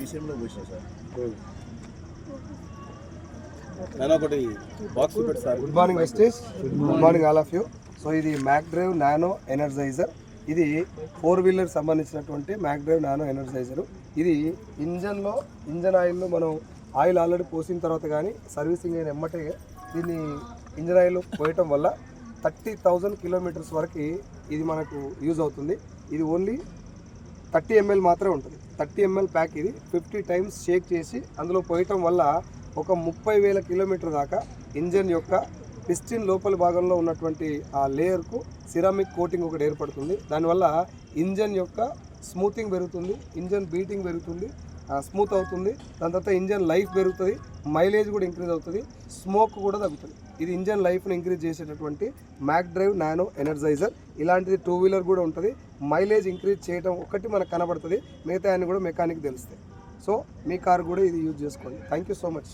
విషయంలో పోసిన సార్. ఒకటి బాక్స్ పెట్టి sir. Good morning Vestige, good morning all of you. So ఇది మ్యాక్ డ్రైవ్ నానో ఎనర్జైజర్. ఇది 4 వీలర్ సంబంధించినటువంటి మ్యాక్ డ్రైవ్ నానో ఎనర్జైజరు. ఇది ఇంజన్ ఆయిల్లో మనం ఆయిల్ ఆల్రెడీ పోసిన తర్వాత కానీ సర్వీసింగ్ అయిన ఎమ్మటే దీన్ని ఇంజన్ ఆయిల్ పోయటం వల్ల 30,000 కిలోమీటర్స్ వరకు ఇది మనకు యూజ్ అవుతుంది. ఇది ఓన్లీ 30 ml మాత్రమే ఉంటుంది. 30 ml ప్యాక్. ఇది 50 టైమ్స్ షేక్ చేసి అందులో పోయటం వల్ల ఒక 30,000 కిలోమీటర్ దాకా ఇంజన్ యొక్క పిస్టిన్ లోపలి భాగంలో ఉన్నటువంటి ఆ లేయర్కు సిరామిక్ కోటింగ్ ఒకటి ఏర్పడుతుంది. దానివల్ల ఇంజన్ యొక్క స్మూతింగ్ పెరుగుతుంది, ఇంజన్ బీటింగ్ పెరుగుతుంది, స్మూత్ అవుతుంది. దాని తర్వాత ఇంజన్ లైఫ్ పెరుగుతుంది, మైలేజ్ కూడా ఇంక్రీజ్ అవుతుంది, స్మోక్ కూడా తగ్గుతుంది. ఇది ఇంజన్ లైఫ్ను ఇంక్రీజ్ చేసేటటువంటి మ్యాక్ డ్రైవ్ నానో ఎనర్జైజర్. ఇలాంటిది 2 వీలర్ కూడా ఉంటుంది. మైలేజ్ ఇంక్రీజ్ చేయడం ఒకటి మనకు కనబడుతుంది, మిగతా అన్ని కూడా మెకానిక్ తెలుస్తాయి. సో మీ కార్ కూడా ఇది యూజ్ చేసుకోండి. Thank you so much.